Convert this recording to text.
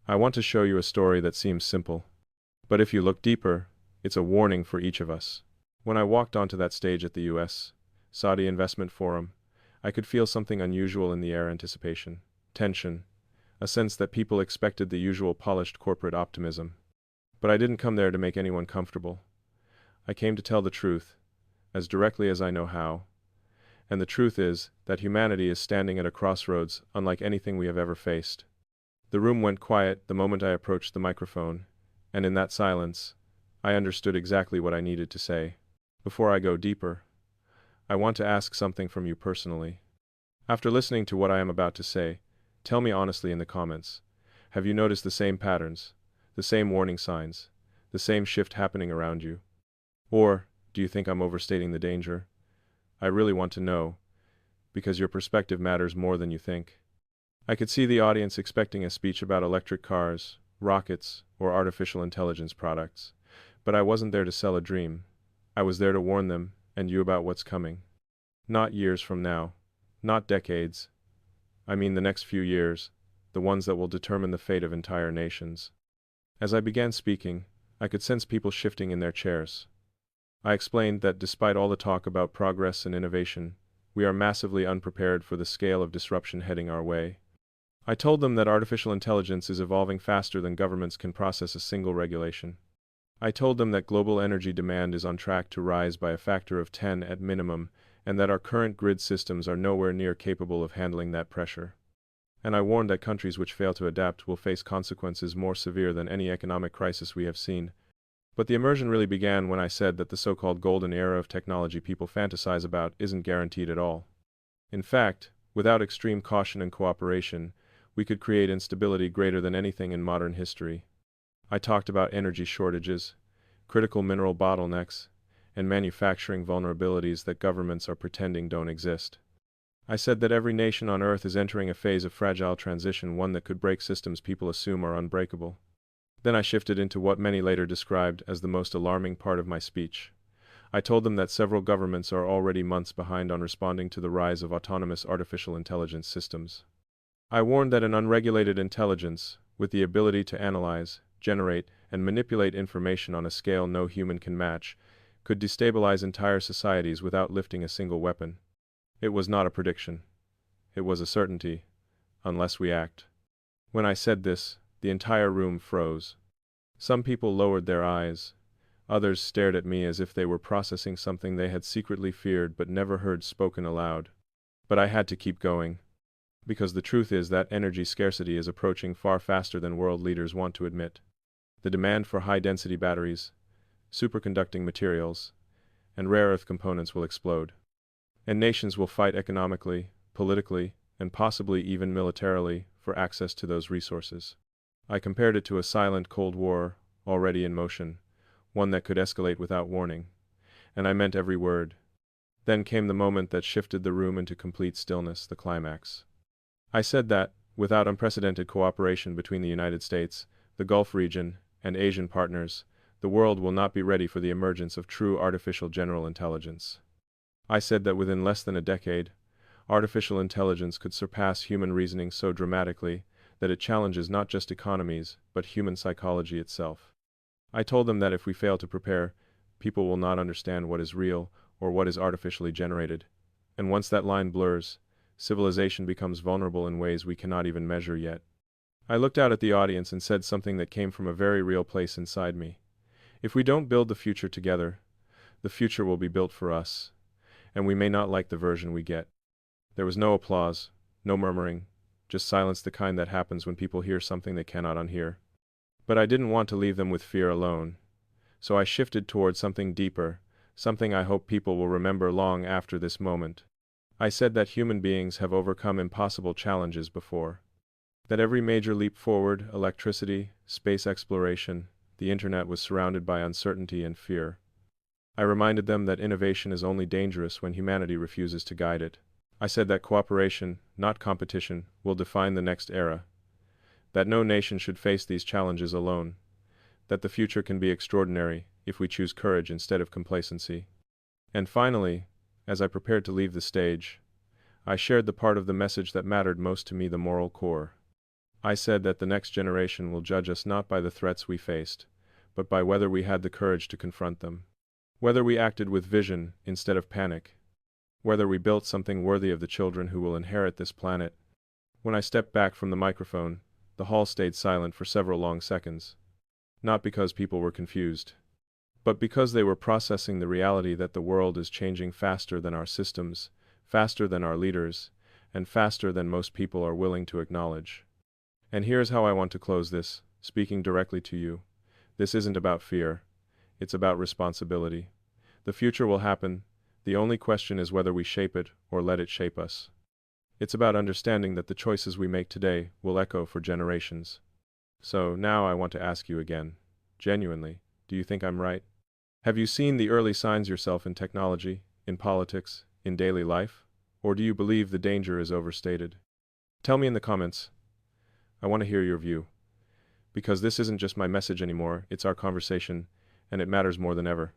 I want to show you a story that seems simple. But if you look deeper, it's a warning for each of us. When I walked onto that stage at the U.S. Saudi Investment Forum, I could feel something unusual in the air: anticipation, tension, a sense that people expected the usual polished corporate optimism. But I didn't come there to make anyone comfortable. I came to tell the truth, as directly as I know how. And the truth is that humanity is standing at a crossroads unlike anything we have ever faced. The room went quiet the moment I approached the microphone, and in that silence, I understood exactly what I needed to say. Before I go deeper, I want to ask something from you personally. After listening to what I am about to say, tell me honestly in the comments. Have you noticed the same patterns, the same warning signs, the same shift happening around you? Or do you think I'm overstating the danger? I really want to know, because your perspective matters more than you think. I could see the audience expecting a speech about electric cars, rockets, or artificial intelligence products. But I wasn't there to sell a dream. I was there to warn them and you about what's coming. Not years from now, not decades. I mean the next few years, the ones that will determine the fate of entire nations. As I began speaking, I could sense people shifting in their chairs. I explained that despite all the talk about progress and innovation, we are massively unprepared for the scale of disruption heading our way. I told them that artificial intelligence is evolving faster than governments can process a single regulation. I told them that global energy demand is on track to rise by a factor of 10 at minimum, and that our current grid systems are nowhere near capable of handling that pressure. And I warned that countries which fail to adapt will face consequences more severe than any economic crisis we have seen. But the immersion really began when I said that the so-called golden era of technology people fantasize about isn't guaranteed at all. In fact, without extreme caution and cooperation, we could create instability greater than anything in modern history. I talked about energy shortages, critical mineral bottlenecks, and manufacturing vulnerabilities that governments are pretending don't exist. I said that every nation on Earth is entering a phase of fragile transition, one that could break systems people assume are unbreakable. Then I shifted into what many later described as the most alarming part of my speech. I told them that several governments are already months behind on responding to the rise of autonomous artificial intelligence systems. I warned that an unregulated intelligence, with the ability to analyze, generate, and manipulate information on a scale no human can match, could destabilize entire societies without lifting a single weapon. It was not a prediction. It was a certainty, unless we act. When I said this, the entire room froze. Some people lowered their eyes. Others stared at me as if they were processing something they had secretly feared but never heard spoken aloud. But I had to keep going. Because the truth is that energy scarcity is approaching far faster than world leaders want to admit. The demand for high-density batteries, superconducting materials, and rare earth components will explode. And nations will fight economically, politically, and possibly even militarily for access to those resources. I compared it to a silent Cold War already in motion, one that could escalate without warning. And I meant every word. Then came the moment that shifted the room into complete stillness, the climax. I said that, without unprecedented cooperation between the United States, the Gulf region, and Asian partners, the world will not be ready for the emergence of true artificial general intelligence. I said that within less than a decade, artificial intelligence could surpass human reasoning so dramatically that it challenges not just economies, but human psychology itself. I told them that if we fail to prepare, people will not understand what is real or what is artificially generated. And once that line blurs, civilization becomes vulnerable in ways we cannot even measure yet. I looked out at the audience and said something that came from a very real place inside me. If we don't build the future together, the future will be built for us, and we may not like the version we get. There was no applause, no murmuring, just silence, the kind that happens when people hear something they cannot unhear. But I didn't want to leave them with fear alone, so I shifted toward something deeper, something I hope people will remember long after this moment. I said that human beings have overcome impossible challenges before. That every major leap forward, electricity, space exploration, the internet, was surrounded by uncertainty and fear. I reminded them that innovation is only dangerous when humanity refuses to guide it. I said that cooperation, not competition, will define the next era. That no nation should face these challenges alone. That the future can be extraordinary if we choose courage instead of complacency. And finally, as I prepared to leave the stage, I shared the part of the message that mattered most to me, the moral core. I said that the next generation will judge us not by the threats we faced, but by whether we had the courage to confront them. Whether we acted with vision instead of panic. Whether we built something worthy of the children who will inherit this planet. When I stepped back from the microphone, the hall stayed silent for several long seconds. Not because people were confused, but because they were processing the reality that the world is changing faster than our systems, faster than our leaders, and faster than most people are willing to acknowledge. And here's how I want to close this, speaking directly to you. This isn't about fear. It's about responsibility. The future will happen. The only question is whether we shape it or let it shape us. It's about understanding that the choices we make today will echo for generations. So now I want to ask you again, genuinely, do you think I'm right? Have you seen the early signs yourself in technology, in politics, in daily life? Or do you believe the danger is overstated? Tell me in the comments. I want to hear your view. Because this isn't just my message anymore, it's our conversation, and it matters more than ever.